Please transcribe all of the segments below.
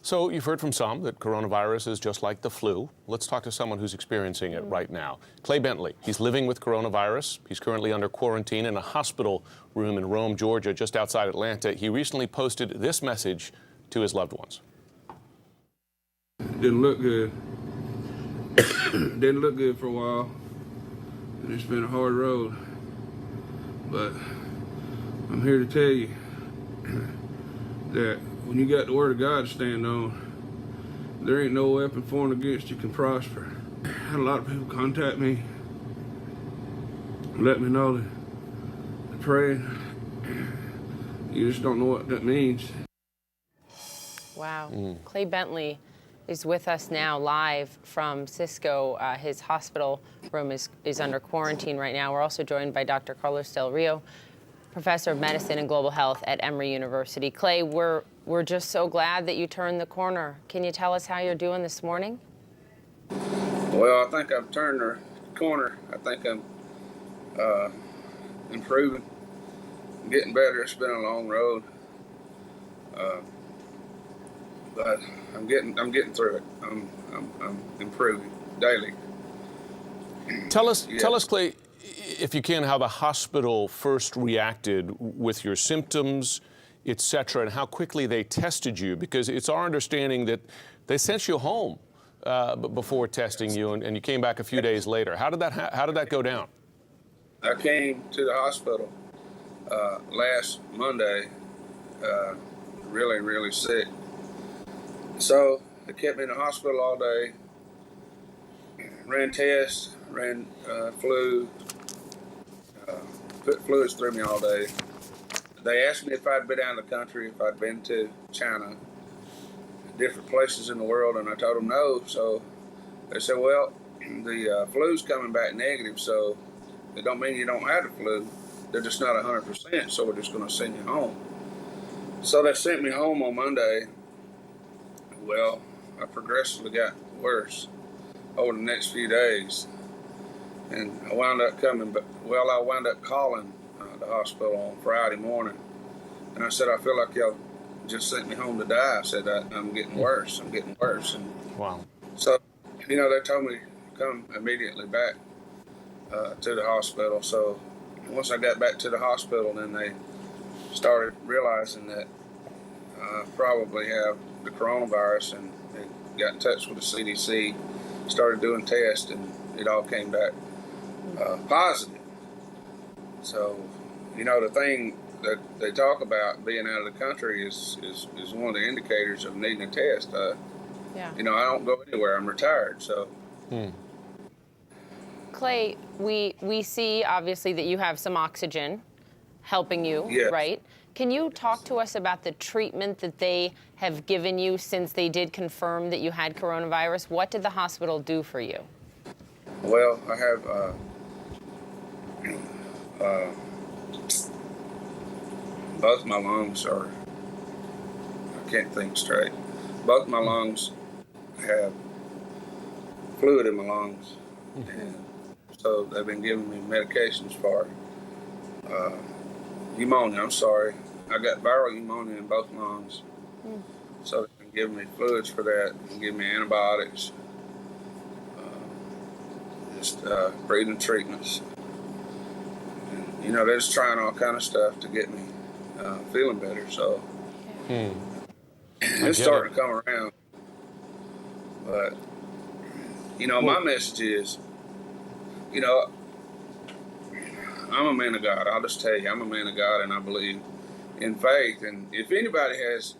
So you've heard from some that coronavirus is just like the flu. Let's talk to someone who's experiencing it right now. Clay Bentley, he's living with coronavirus. He's currently under quarantine in a hospital room in Rome, Georgia, just outside Atlanta. He recently posted this message to his loved ones. Didn't look good. Didn't look good for a while. And it's been a hard road. But I'm here to tell you that when you got the Word of God to stand on, there ain't no weapon formed against you can prosper. I had a lot of people contact me, let me know that they're praying. You just don't know what that means. Wow. Clay Bentley is with us now live from Cisco. His hospital room is under quarantine right now. We're also joined by Dr. Carlos Del Rio, professor of medicine and global health at Emory University. Clay, we're just so glad that you turned the corner. Can you tell us how you're doing this morning? Well, I think I've turned the corner. I think I'm improving, getting better. It's been a long road, but I'm getting through it. I'm improving daily. Tell us, Clay, if you can, how the hospital first reacted with your symptoms, et cetera, and how quickly they tested you, because it's our understanding that they sent you home before testing you, and you came back a few days later. How did that go down? I came to the hospital last Monday, really, really sick. So they kept me in the hospital all day, ran tests, ran flu, put fluids through me all day. They asked me if I'd been out of the country, if I'd been to China, different places in the world, and I told them no. So they said, well, the flu's coming back negative, so it don't mean you don't have the flu. They're just not 100%, so we're just going to send you home. So they sent me home on Monday. Well, I progressively got worse over the next few days, and I wound up calling the hospital on Friday morning, and I said, I feel like y'all just sent me home to die. I said, I'm getting worse. I'm getting worse. And wow. So, they told me to come immediately back to the hospital. So once I got back to the hospital, then they started realizing that I probably have the coronavirus, and they got in touch with the CDC, started doing tests, and it all came back positive. So, the thing that they talk about being out of the country is one of the indicators of needing a test. Yeah. I don't go anywhere. I'm retired, so. Clay, we see obviously that you have some oxygen helping you, Yes. right? Can you talk to us about the treatment that they have given you since they did confirm that you had coronavirus? What did the hospital do for you? Well, I have both my lungs are, I can't think straight. Both my lungs have fluid in my lungs. And so they've been giving me medications for pneumonia. I'm sorry. I got viral pneumonia in both lungs. So they've been giving me fluids for that and giving me antibiotics, just breathing treatments. And, they're just trying all kind of stuff to get me feeling better. So it's starting to come around. But, my message is, I'm a man of God. I'll just tell you, I'm a man of God, and I believe in faith. And if anybody has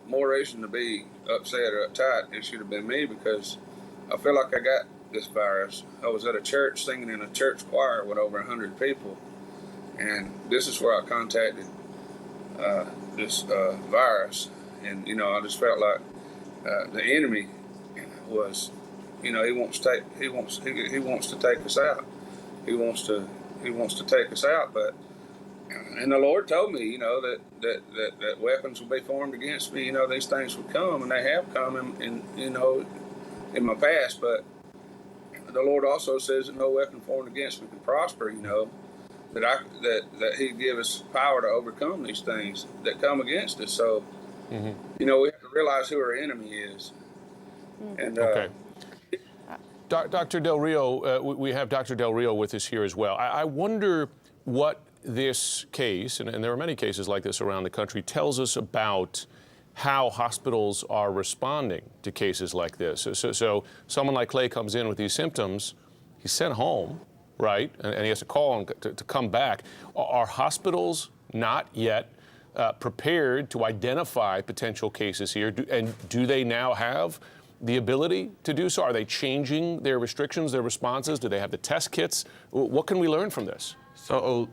more reason to be upset or uptight, it should have been me, because I feel like I got this virus. I was at a church singing in a church choir with over 100 people, and this is where I contacted this virus. And I just felt like the enemy was, he wants to take us out. He wants to take us out. But and the Lord told me, that weapons will be formed against me. These things would come, and they have come in my past. But the Lord also says that no weapon formed against me can prosper. That He give us power to overcome these things that come against us. So You know, we have to realize who our enemy is. And Okay. Dr. Del Rio, we have Dr. Del Rio with us here as well. I wonder what this case, and there are many cases like this around the country, tells us about how hospitals are responding to cases like this. So someone like Clay comes in with these symptoms, he's sent home, right? And he has to call to come back. Are hospitals not yet prepared to identify potential cases here? And do they now have the ability to do so? Are they changing their restrictions, their responses? Do they have the test kits? What can we learn from this? So,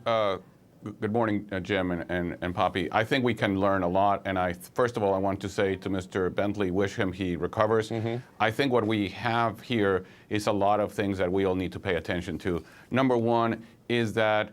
good morning, Jim and Poppy. I think we can learn a lot. And first of all, I want to say to Mr. Bentley, wish him he recovers. I think what we have here is a lot of things that we all need to pay attention to. Number one is that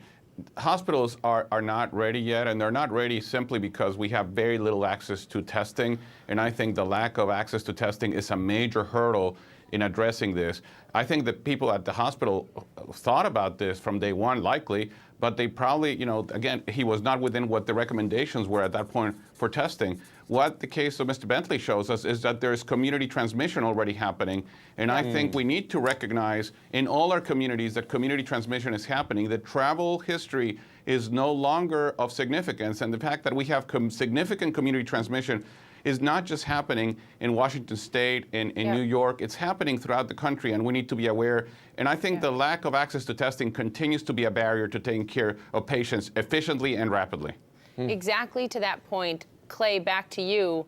hospitals are not ready yet, and they're not ready simply because we have very little access to testing. And I think the lack of access to testing is a major hurdle in addressing this. I think that people at the hospital thought about this from day one, likely, but they probably, again, he was not within what the recommendations were at that point for testing. What the case of Mr. Bentley shows us is that there's community transmission already happening, and I think we need to recognize in all our communities that community transmission is happening, that travel history is no longer of significance, and the fact that we have significant community transmission is not just happening in Washington State, in New York, it's happening throughout the country, and we need to be aware. And I think the lack of access to testing continues to be a barrier to taking care of patients efficiently and rapidly. Exactly to that point, Clay, back to you.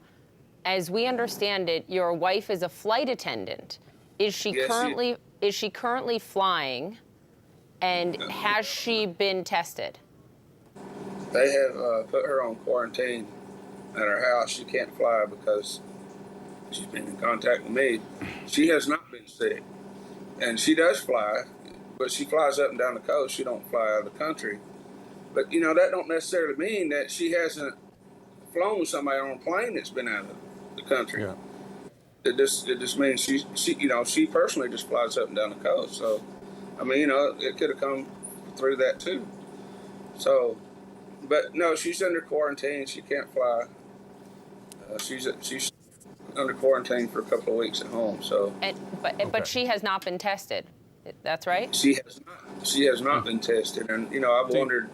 As we understand it, your wife is a flight attendant. Is she currently flying, and has she been tested? they have put her on quarantine at her house. She can't fly because she's been in contact with me. She has not been sick, and she does fly, but she flies up and down the coast. She don't fly out of the country. But that don't necessarily mean that she hasn't flown with somebody on a plane that's been out of the country. Yeah. It just means she personally just flies up and down the coast. So, it could have come through that too. So, but no, she's under quarantine. She can't fly. She's under quarantine for a couple of weeks at home. So, but she has not been tested. That's right. She has not. She has not been tested, and I've wondered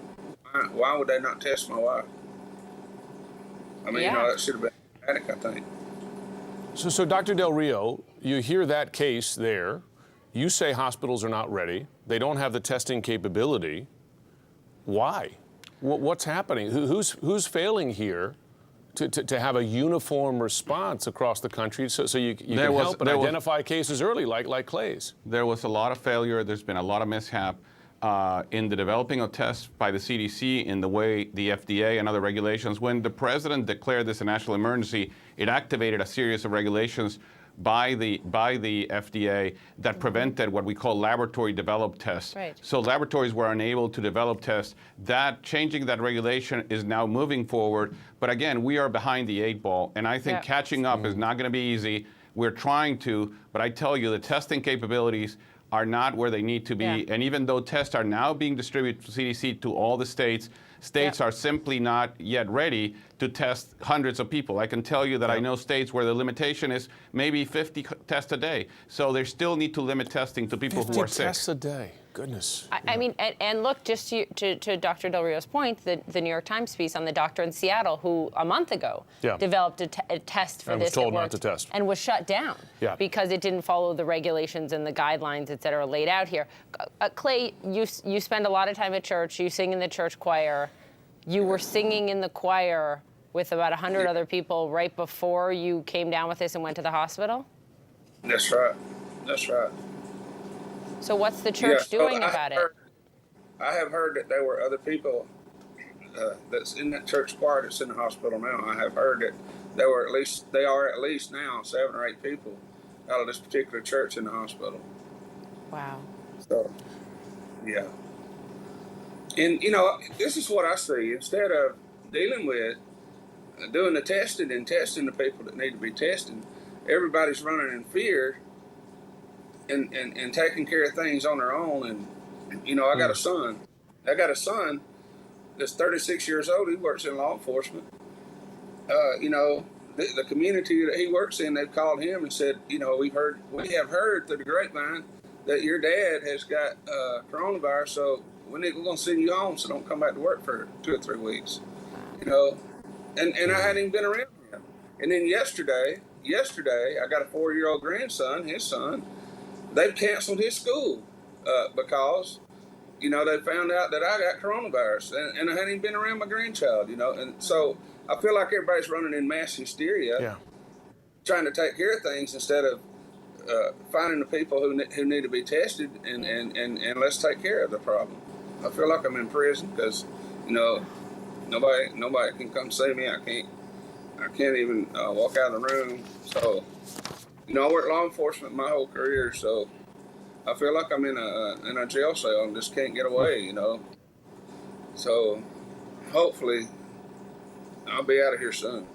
why would they not test my wife? That should have been automatic, I think. So Dr. Del Rio, you hear that case there. You say hospitals are not ready. They don't have the testing capability. Why? What's happening? Who's failing here to have a uniform response across the country so you can help and identify cases early like Clay's? There was a lot of failure. There's been a lot of mishap in the developing of tests by the CDC, in the way the FDA and other regulations. When the president declared this a national emergency, it activated a series of regulations by the FDA that prevented what we call laboratory developed tests. Right. So laboratories were unable to develop tests. Changing that regulation is now moving forward. But again, we are behind the 8 ball, and I think catching up is not going to be easy. We're trying to, but I tell you, the testing capabilities are not where they need to be. Yeah. And even though tests are now being distributed to CDC to all the states are simply not yet ready to test hundreds of people. I can tell you that I know states where the limitation is maybe 50 tests a day. So they still need to limit testing to people who are sick. 50 tests a day. Goodness. I mean, and look, just to Dr. Del Rio's point, the New York Times piece on the doctor in Seattle who a month ago developed a test for and this. Was told not to test. And was shut down because it didn't follow the regulations and the guidelines, et cetera, laid out here. Clay, you spend a lot of time at church. You sing in the church choir. You were singing in the choir with about 100 other people right before you came down with this and went to the hospital? That's right. That's right. So what's the church doing about it? I have heard that there were other people that's in that church choir that's in the hospital now. I have heard that they are at least now 7 or 8 people out of this particular church in the hospital. Wow. So, yeah. And, this is what I see. Instead of dealing with doing the testing and testing the people that need to be tested, everybody's running in fear and taking care of things on their own. And, I got a son. that's 36 years old. He works in law enforcement. the community that he works in, they've called him and said, you know, we have heard through the grapevine that your dad has got coronavirus, so we're going to send you home, so don't come back to work for 2 or 3 weeks, you know. And I hadn't even been around him. And then yesterday, I got a 4-year-old grandson, his son. They've canceled his school because, you know, they found out that I got coronavirus, and I hadn't even been around my grandchild, you know. And so I feel like everybody's running in mass hysteria, trying to take care of things instead of finding the people who need to be tested and let's take care of the problem. I feel like I'm in prison because, you know, nobody can come see me. I can't even walk out of the room. So, you know, I worked law enforcement my whole career, so I feel like I'm in a jail cell and just can't get away, you know. So hopefully I'll be out of here soon.